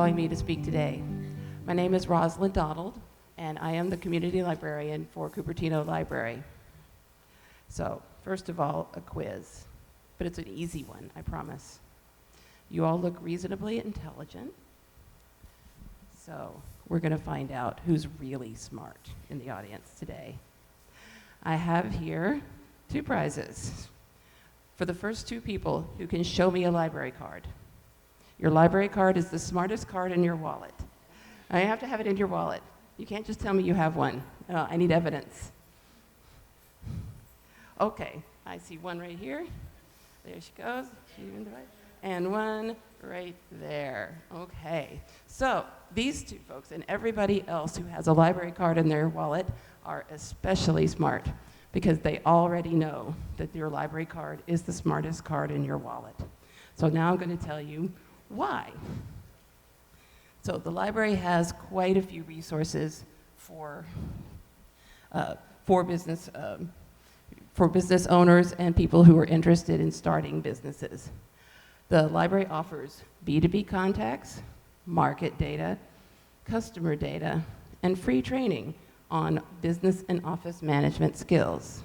allowing me to speak today. My name is Roslyn, and I am the community librarian for Cupertino Library. So, first of all, a quiz, but it's an easy one, I promise. You all look reasonably intelligent, so we're going to find out who's really smart in the audience today. I have here 2 prizes for the first 2 people who can show me a library card. Your library card is the smartest card in your wallet. I have to have it in your wallet. You can't just tell me you have one. I need evidence. Okay, I see one right here. There she goes. And one right there. Okay, so these 2 folks and everybody else who has a library card in their wallet are especially smart because they already know that your library card is the smartest card in your wallet. So now I'm going to tell you why. So the library has quite a few resources for business owners and people who are interested in starting businesses. The library offers B2B contacts, market data, customer data, and free training on business and office management skills.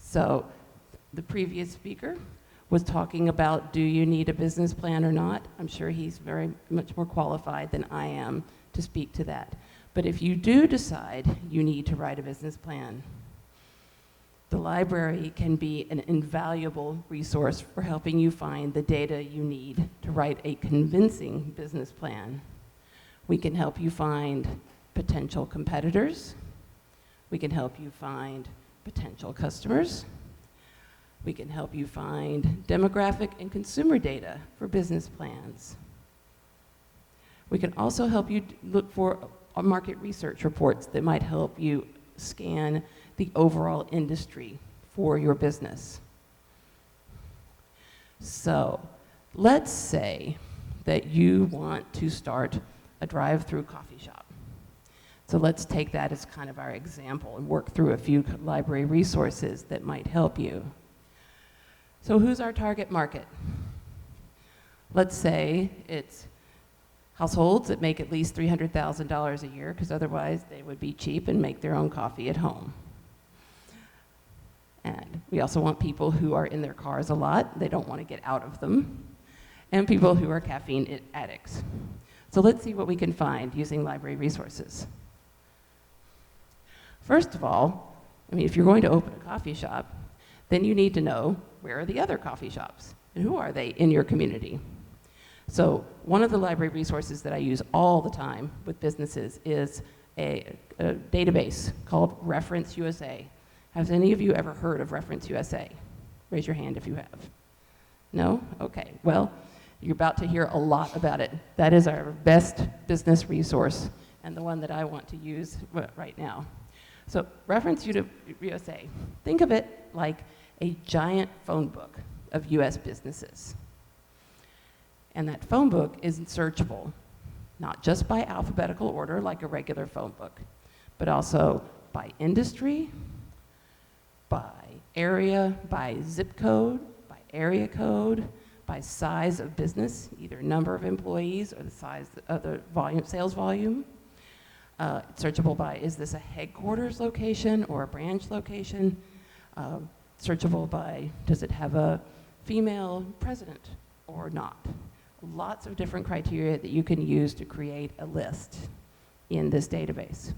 So the previous speaker was talking about, do you need a business plan or not? I'm sure he's very much more qualified than I am to speak to that. But if you do decide you need to write a business plan, the library can be an invaluable resource for helping you find the data you need to write a convincing business plan. We can help you find potential competitors. We can help you find potential customers. We can help you find demographic and consumer data for business plans. We can also help you look for market research reports that might help you scan the overall industry for your business. So let's say that you want to start a drive-through coffee shop. So let's take that as kind of our example and work through a few library resources that might help you. So who's our target market? Let's say it's households that make at least $300,000 a year, because otherwise they would be cheap and make their own coffee at home. And we also want people who are in their cars a lot, they don't want to get out of them, and people who are caffeine addicts. So let's see what we can find using library resources. First of all, if you're going to open a coffee shop, then you need to know where are the other coffee shops and who are they in your community. So one of the library resources that I use all the time with businesses is a database called Reference USA. Has any of you ever heard of Reference USA? Raise your hand if you have. No? Okay. Well, you're about to hear a lot about it. That is our best business resource and the one that I want to use right now. So Reference USA, think of it like a giant phone book of US businesses. And that phone book is searchable, not just by alphabetical order like a regular phone book, but also by industry, by area, by zip code, by area code, by size of business, either number of employees or the size of the volume, sales volume. It's searchable by, is this a headquarters location or a branch location? Searchable by, does it have a female president or not? Lots of different criteria that you can use to create a list in this database.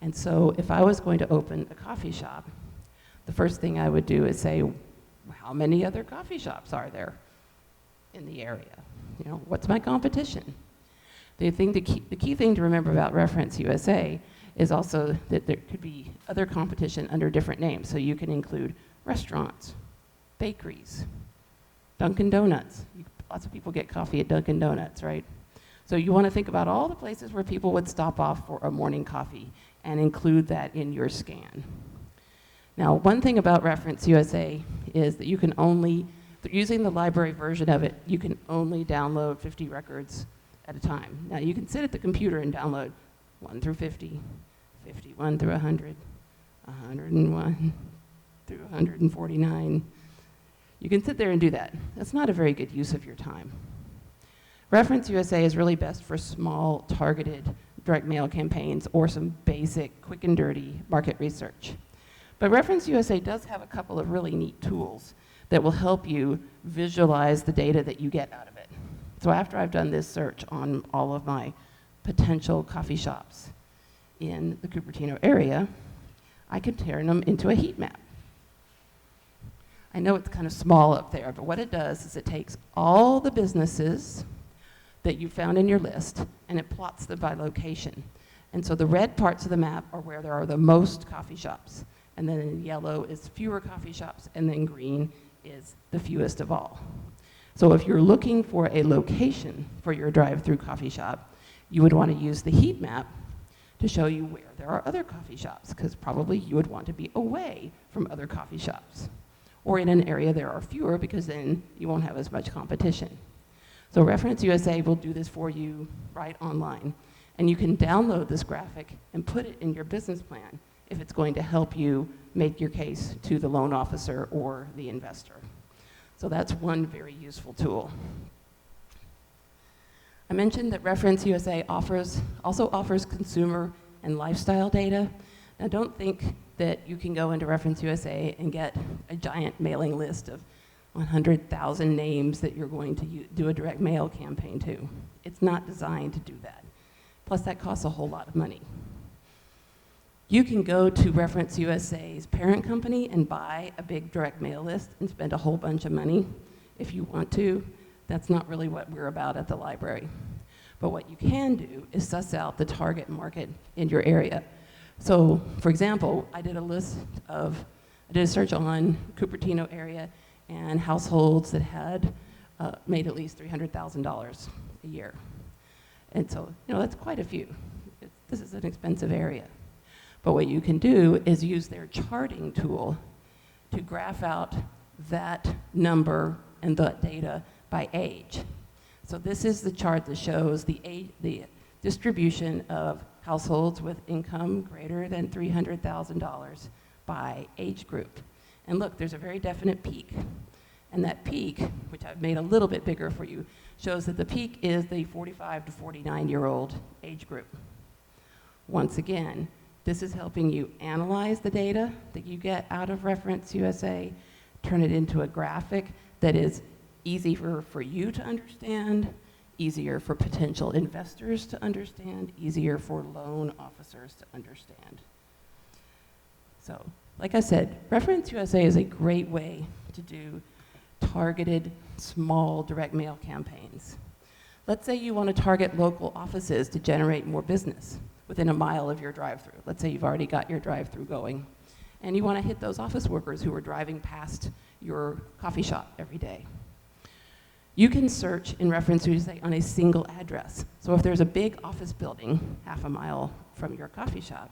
And so if I was going to open a coffee shop, the first thing I would do is say, how many other coffee shops are there in the area? You know, what's my competition? The key thing to remember about Reference USA is also that there could be other competition under different names. So you can include restaurants, bakeries, Dunkin' Donuts. Lots of people get coffee at Dunkin' Donuts, right? So you want to think about all the places where people would stop off for a morning coffee and include that in your scan. Now, one thing about Reference USA is that you can only, using the library version of it, you can only download 50 records at a time. Now, you can sit at the computer and download 1 through 50, 51 through 100, 101 through 149. You can sit there and do that. That's not a very good use of your time. Reference USA is really best for small, targeted direct mail campaigns or some basic, quick and dirty market research. But Reference USA does have a couple of really neat tools that will help you visualize the data that you get out of it. So after I've done this search on all of my potential coffee shops in the Cupertino area, I can turn them into a heat map. I know it's kind of small up there, but what it does is it takes all the businesses that you found in your list and it plots them by location. And so the red parts of the map are where there are the most coffee shops. And then in yellow is fewer coffee shops, and then green is the fewest of all. So if you're looking for a location for your drive-through coffee shop, you would want to use the heat map to show you where there are other coffee shops, because probably you would want to be away from other coffee shops. Or in an area there are fewer, because then you won't have as much competition. So Reference USA will do this for you right online. And you can download this graphic and put it in your business plan if it's going to help you make your case to the loan officer or the investor. So that's one very useful tool. I mentioned that Reference USA also offers consumer and lifestyle data. Now don't think that you can go into Reference USA and get a giant mailing list of 100,000 names that you're going to do a direct mail campaign to. It's not designed to do that. Plus that costs a whole lot of money. You can go to Reference USA's parent company and buy a big direct mail list and spend a whole bunch of money if you want to. That's not really what we're about at the library. But what you can do is suss out the target market in your area. So, for example, I did a search on Cupertino area and households that had made at least $300,000 a year. And so, that's quite a few. This is an expensive area. But what you can do is use their charting tool to graph out that number and the data by age. So this is the chart that shows the distribution of households with income greater than $300,000 by age group. And look, there's a very definite peak. And that peak, which I've made a little bit bigger for you, shows that the peak is the 45 to 49-year-old age group. Once again, this is helping you analyze the data that you get out of Reference USA, turn it into a graphic that is easier for you to understand, easier for potential investors to understand, easier for loan officers to understand. So, like I said, Reference USA is a great way to do targeted, small direct mail campaigns. Let's say you want to target local offices to generate more business within a mile of your drive-through. Let's say you've already got your drive-through going, and you want to hit those office workers who are driving past your coffee shop every day. You can search in Reference USA on a single address. So if there's a big office building half a mile from your coffee shop,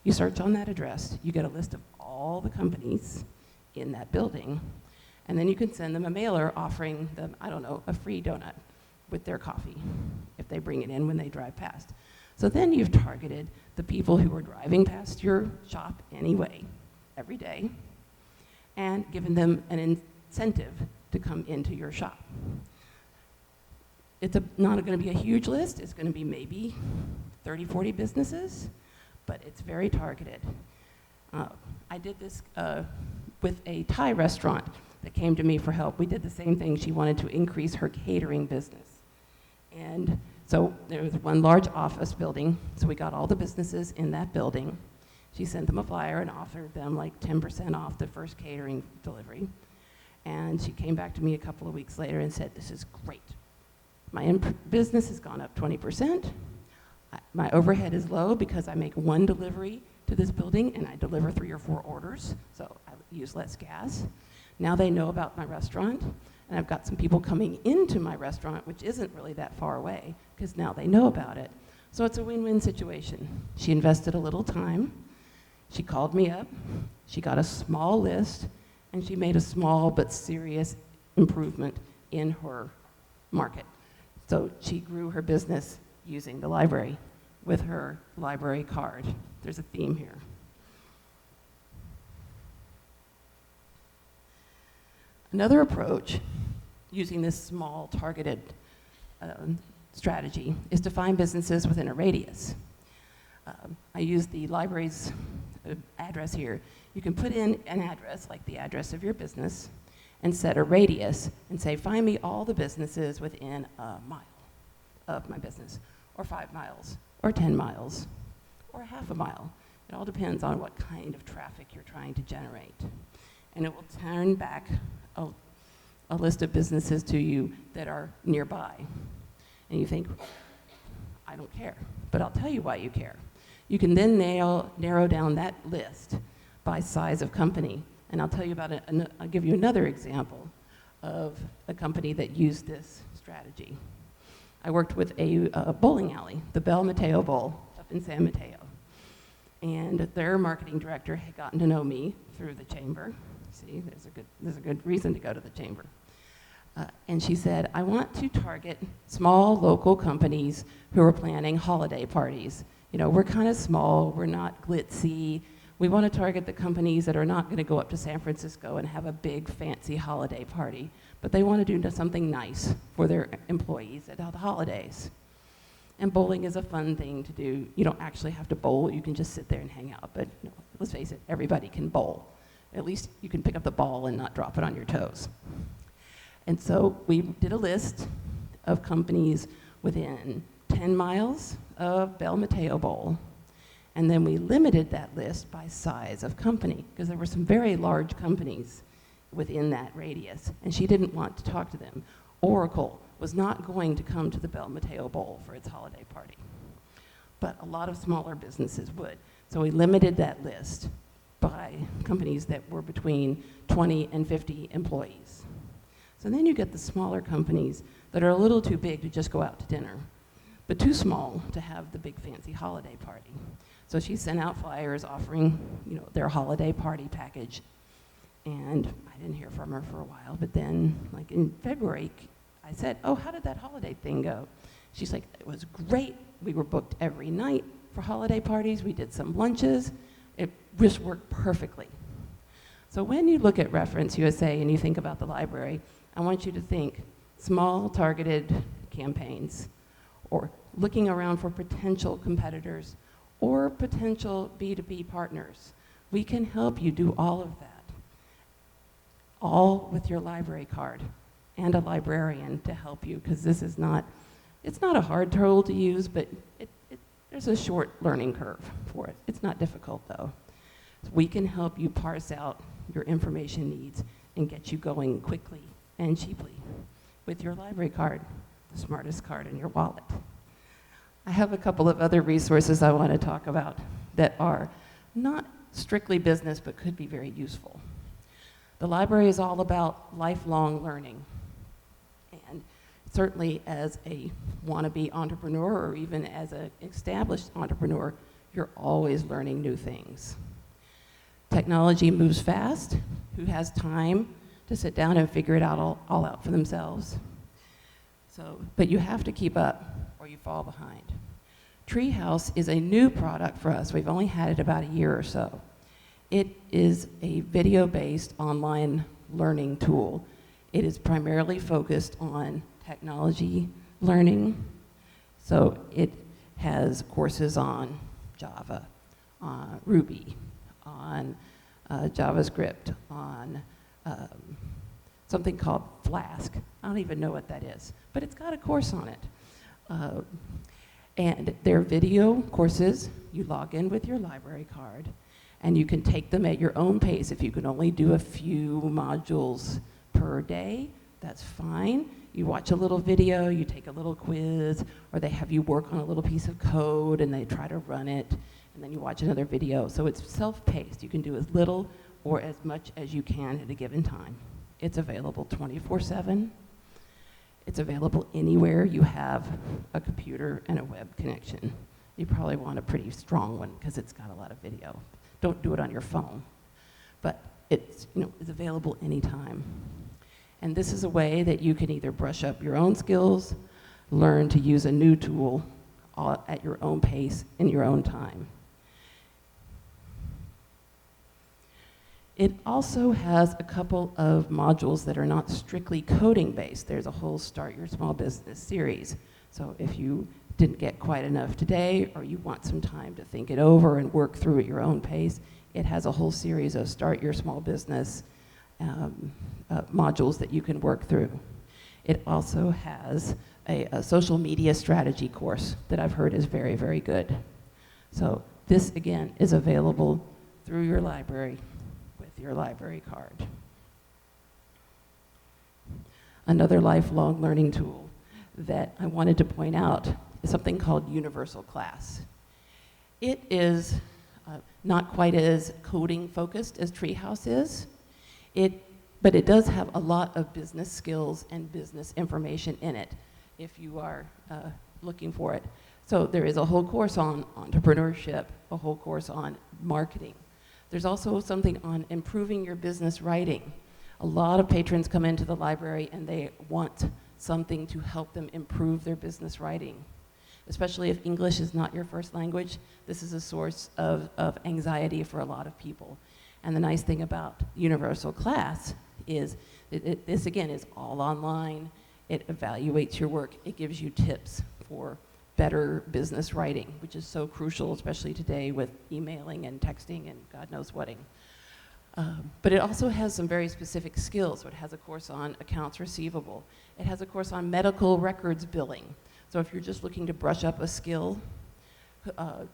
you search on that address, you get a list of all the companies in that building, and then you can send them a mailer offering them, a free donut with their coffee if they bring it in when they drive past. So then you've targeted the people who are driving past your shop anyway, every day, and given them an incentive to come into your shop. It's not going to be a huge list. It's going to be maybe 30, 40 businesses, but it's very targeted. I did this with a Thai restaurant that came to me for help. We did the same thing. She wanted to increase her catering business. And so there was one large office building, so we got all the businesses in that building. She sent them a flyer and offered them like 10% off the first catering delivery. And she came back to me a couple of weeks later and said, "This is great. My business has gone up 20%. My overhead is low because I make one delivery to this building and I deliver 3 or 4 orders, so I use less gas. Now they know about my restaurant, and I've got some people coming into my restaurant, which isn't really that far away, because now they know about it." So it's a win-win situation. She invested a little time. She called me up. She got a small list, and she made a small but serious improvement in her market. So she grew her business using the library with her library card. There's a theme here. Another approach, using this small targeted strategy is to find businesses within a radius. I use the library's address here. You can put in an address, like the address of your business, and set a radius and say, find me all the businesses within a mile of my business, or 5 miles, or 10 miles, or half a mile. It all depends on what kind of traffic you're trying to generate. And it will turn back a list of businesses to you that are nearby. And you think, I don't care, but I'll tell you why you care. You can then narrow down that list by size of company. And I'll tell you about I'll give you another example of a company that used this strategy. I worked with a bowling alley, the Mateo Bowl up in San Mateo. And their marketing director had gotten to know me through the chamber. See, there's a good reason to go to the chamber. And she said, I want to target small local companies who are planning holiday parties. You know, we're kind of small, we're not glitzy. We want to target the companies that are not going to go up to San Francisco and have a big fancy holiday party, but they want to do something nice for their employees at the holidays. And bowling is a fun thing to do. You don't actually have to bowl, you can just sit there and hang out, but you know, let's face it, everybody can bowl. At least you can pick up the ball and not drop it on your toes. And so we did a list of companies within 10 miles of Mateo Bowl. And then we limited that list by size of company, because there were some very large companies within that radius, and she didn't want to talk to them. Oracle was not going to come to the Mateo Bowl for its holiday party, but a lot of smaller businesses would. So we limited that list by companies that were between 20 and 50 employees. So then you get the smaller companies that are a little too big to just go out to dinner, but too small to have the big fancy holiday party. So she sent out flyers offering, you know, their holiday party package. And I didn't hear from her for a while, but then, like in February, I said, oh, how did that holiday thing go? She's like, it was great. We were booked every night for holiday parties. We did some lunches. It just worked perfectly. So when you look at Reference USA and you think about the library, I want you to think small targeted campaigns, or looking around for potential competitors or potential B2B partners. We can help you do all of that, all with your library card and a librarian to help you, because this is not, it's not a hard tool to use, but there's a short learning curve for it. It's not difficult though. We can help you parse out your information needs and get you going quickly and cheaply with your library card, the smartest card in your wallet. I have a couple of other resources I want to talk about that are not strictly business, but could be very useful. The library is all about lifelong learning. And certainly as a wannabe entrepreneur, or even as an established entrepreneur, you're always learning new things. Technology moves fast. Who has time to sit down and figure it out all out for themselves? But you have to keep up or you fall behind. Treehouse is a new product for us. We've only had it about a year or so. It is a video-based online learning tool. It is primarily focused on technology learning. So it has courses on Java, Ruby, on JavaScript, on something called Flask. I don't even know what that is, but it's got a course on it. And they're video courses. You log in with your library card, and you can take them at your own pace. If you can only do a few modules per day, that's fine. You watch a little video, you take a little quiz, or they have you work on a little piece of code and they try to run it, and then you watch another video. So it's self-paced. You can do as little or as much as you can at a given time. It's available 24/7. It's available anywhere you have a computer and a web connection. You probably want a pretty strong one because it's got a lot of video. Don't do it on your phone. But it's available anytime. And this is a way that you can either brush up your own skills, learn to use a new tool at your own pace in your own time. It also has a couple of modules that are not strictly coding based. There's a whole Start Your Small Business series. So if you didn't get quite enough today, or you want some time to think it over and work through at your own pace, it has a whole series of Start Your Small Business modules that you can work through. It also has a social media strategy course that I've heard is very, very good. So this, again, is available through your library with your library card. Another lifelong learning tool that I wanted to point out is something called Universal Class. It is not quite as coding focused as Treehouse is, but it does have a lot of business skills and business information in it if you are looking for it. So there is a whole course on entrepreneurship, a whole course on marketing. There's also something on improving your business writing. A lot of patrons come into the library and they want something to help them improve their business writing. Especially if English is not your first language, this is a source of anxiety for a lot of people. And the nice thing about Universal Class is this, again, is all online. It evaluates your work. It gives you tips for better business writing, which is so crucial, especially today with emailing and texting and God knows whating. But it also has some very specific skills. So it has a course on accounts receivable. It has a course on medical records billing. So if you're just looking to brush up a skill,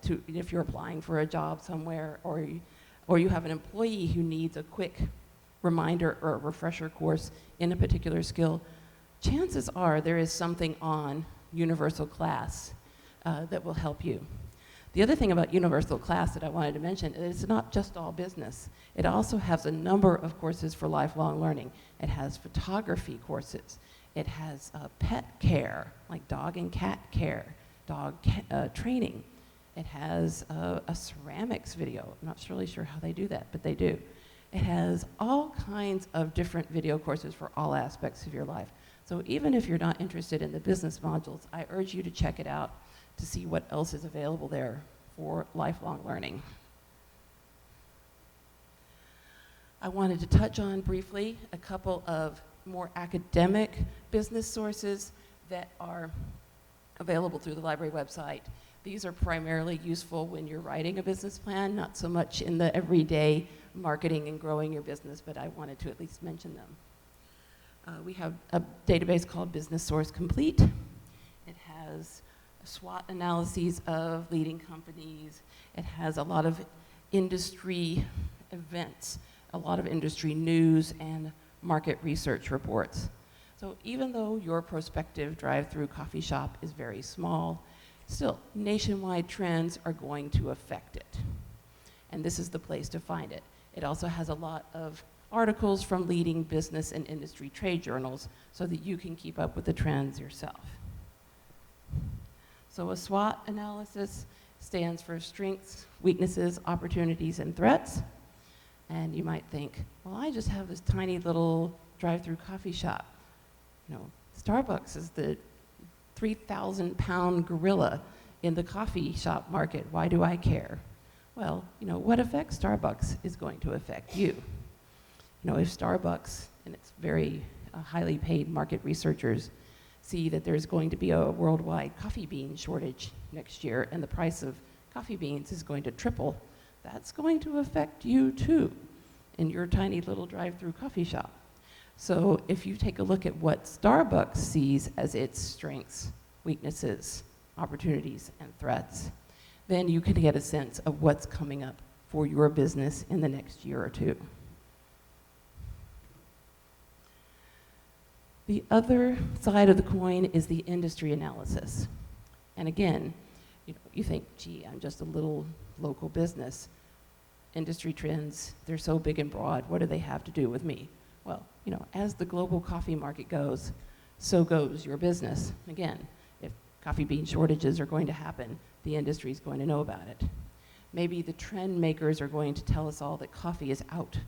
if you're applying for a job somewhere, or you have an employee who needs a quick reminder or a refresher course in a particular skill, chances are there is something on Universal Class that will help you. The other thing about Universal Class that I wanted to mention is it's not just all business. It also has a number of courses for lifelong learning. It has photography courses. It has pet care, like dog and cat care, training. It has a ceramics video. I'm not really sure how they do that, but they do. It has all kinds of different video courses for all aspects of your life. So even if you're not interested in the business modules, I urge you to check it out to see what else is available there for lifelong learning. I wanted to touch on briefly a couple of more academic business sources that are available through the library website. These are primarily useful when you're writing a business plan, not so much in the everyday marketing and growing your business, but I wanted to at least mention them. We have a database called Business Source Complete. It has SWOT analyses of leading companies. It has a lot of industry events, a lot of industry news and market research reports. So even though your prospective drive-through coffee shop is very small, still, nationwide trends are going to affect it. And this is the place to find it. It also has a lot of articles from leading business and industry trade journals so that you can keep up with the trends yourself. So a SWOT analysis stands for strengths, weaknesses, opportunities, and threats. And you might think, well, I just have this tiny little drive-through coffee shop. You know, Starbucks is the 3,000-pound gorilla in the coffee shop market. Why do I care? Well, you know, what affects Starbucks is going to affect you. You know, if Starbucks, and it's very highly paid market researchers, see that there's going to be a worldwide coffee bean shortage next year and the price of coffee beans is going to triple, that's going to affect you too in your tiny little drive-through coffee shop. So if you take a look at what Starbucks sees as its strengths, weaknesses, opportunities, and threats, then you can get a sense of what's coming up for your business in the next year or two. The other side of the coin is the industry analysis. And again, you think, gee, I'm just a little local business. Industry trends, they're so big and broad, what do they have to do with me? Well, you know, as the global coffee market goes, so goes your business. Again, if coffee bean shortages are going to happen, the industry is going to know about it. Maybe the trend makers are going to tell us all that coffee is out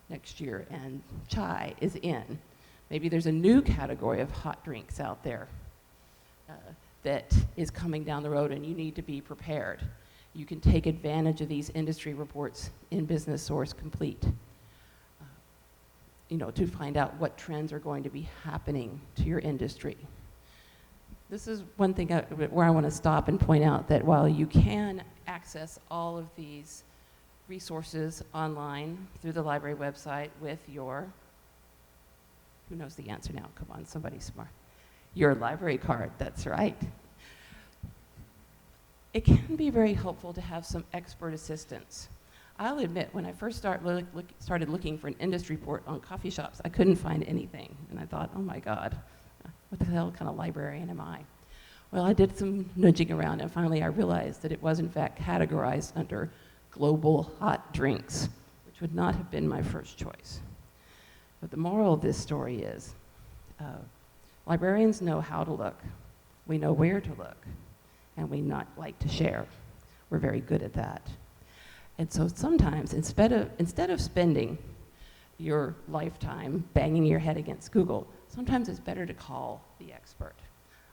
next year and chai is in. Maybe there's a new category of hot drinks out there that is coming down the road and you need to be prepared. You can take advantage of these industry reports in Business Source Complete. to find out what trends are going to be happening to your industry. This is one thing where I want to stop and point out that while you can access all of these resources online through the library website with your, who knows the answer now? Come on, somebody smart. Your library card, that's right. It can be very helpful to have some expert assistance. I'll admit, when I first started looking for an industry report on coffee shops, I couldn't find anything. And I thought, oh my God, what the hell kind of librarian am I? Well, I did some nudging around, and finally I realized that it was in fact categorized under global hot drinks, which would not have been my first choice. But the moral of this story is, librarians know how to look, we know where to look, and we not like to share. We're very good at that. And so sometimes, instead of spending your lifetime banging your head against Google, sometimes it's better to call the expert.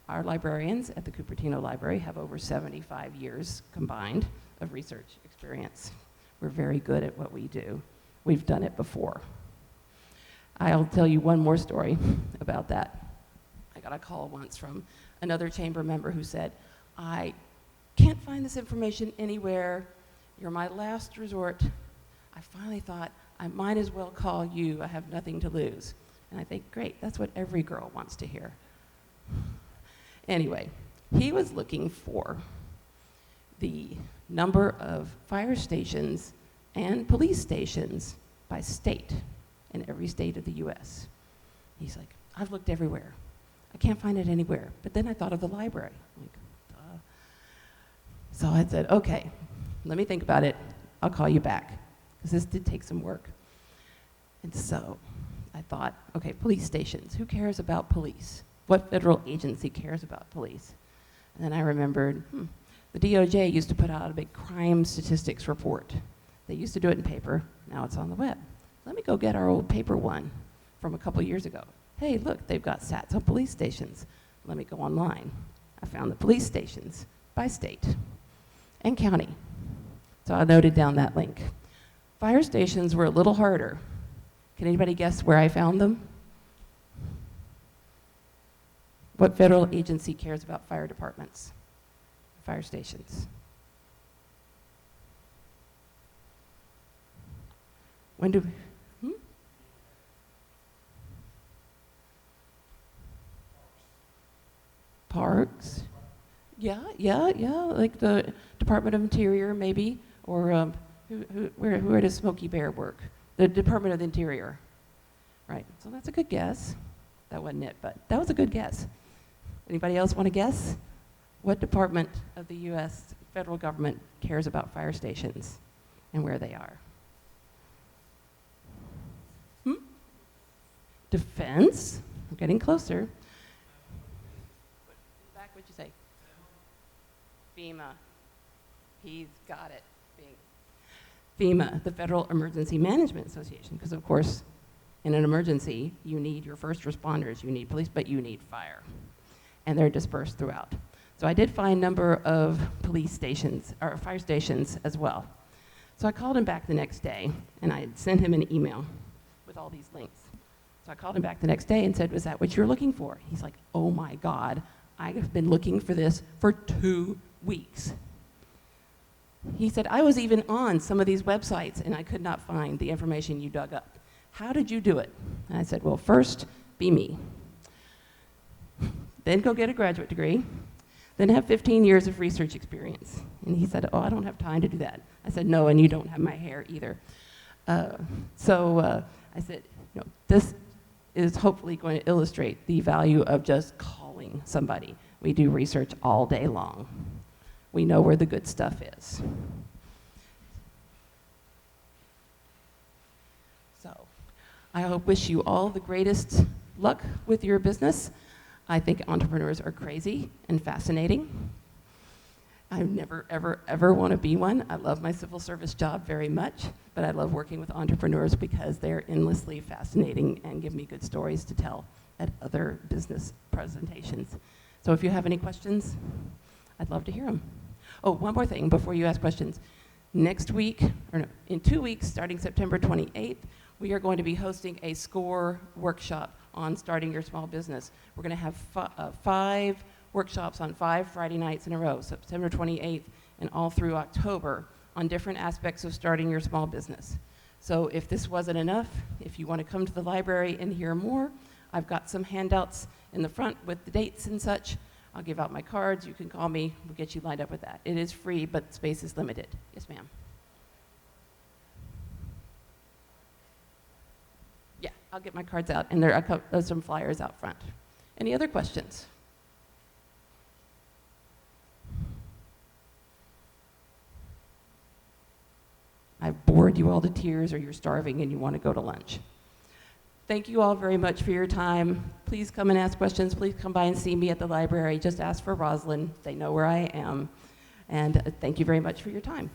Our librarians at the Cupertino Library have over 75 years combined of research experience. We're very good at what we do. We've done it before. I'll tell you one more story about that. I got a call once from another chamber member who said, I can't find this information anywhere. You're my last resort. I finally thought, I might as well call you. I have nothing to lose. And I think, great, that's what every girl wants to hear. Anyway, he was looking for the number of fire stations and police stations by state in every state of the US. He's like, I've looked everywhere. I can't find it anywhere. But then I thought of the library. Like, duh. So I said, okay, let me think about it. I'll call you back, because this did take some work. And so I thought, okay, police stations. Who cares about police? What federal agency cares about police? And then I remembered, the DOJ used to put out a big crime statistics report. They used to do it in paper. Now it's on the web. Let me go get our old paper one from a couple years ago. Hey, look, they've got stats on police stations. Let me go online. I found the police stations by state and county. So I noted down that link. Fire stations were a little harder. Can anybody guess where I found them? What federal agency cares about fire departments, fire stations? When do we, Parks? Yeah, like the Department of Interior maybe, or where does Smokey Bear work? The Department of the Interior, right? So that's a good guess. That wasn't it, but that was a good guess. Anybody else want to guess? What department of the US federal government cares about fire stations and where they are? Defense? We're getting closer. Back, what'd you say? FEMA. He's got it. FEMA, the Federal Emergency Management Association, because of course, in an emergency, you need your first responders, you need police, but you need fire. And they're dispersed throughout. So I did find a number of police stations, or fire stations as well. So I called him back the next day, and I had sent him an email with all these links. So I called him back the next day and said, was that what you're looking for? He's like, oh my God, I have been looking for this for 2 weeks. He said, I was even on some of these websites and I could not find the information you dug up. How did you do it? And I said, well, first, be me. Then go get a graduate degree. Then have 15 years of research experience. And he said, oh, I don't have time to do that. I said, no, and you don't have my hair either. So I said, this is hopefully going to illustrate the value of just calling somebody. We do research all day long. We know where the good stuff is. So I wish you all the greatest luck with your business. I think entrepreneurs are crazy and fascinating. I never, ever, ever want to be one. I love my civil service job very much, but I love working with entrepreneurs because they're endlessly fascinating and give me good stories to tell at other business presentations. So if you have any questions, I'd love to hear them. Oh, one more thing before you ask questions. Next week, or no, in 2 weeks, starting September 28th, we are going to be hosting a SCORE workshop on starting your small business. We're going to have 5 workshops on 5 Friday nights in a row, September 28th and all through October, on different aspects of starting your small business. So if this wasn't enough, if you want to come to the library and hear more, I've got some handouts in the front with the dates and such. I'll give out my cards. You can call me. We'll get you lined up with that. It is free, but space is limited. Yes, ma'am. Yeah, I'll get my cards out, and there are some flyers out front. Any other questions? I've bored you all to tears, or you're starving and you want to go to lunch. Thank you all very much for your time. Please come and ask questions. Please come by and see me at the library. Just ask for Roslyn. They know where I am. And thank you very much for your time.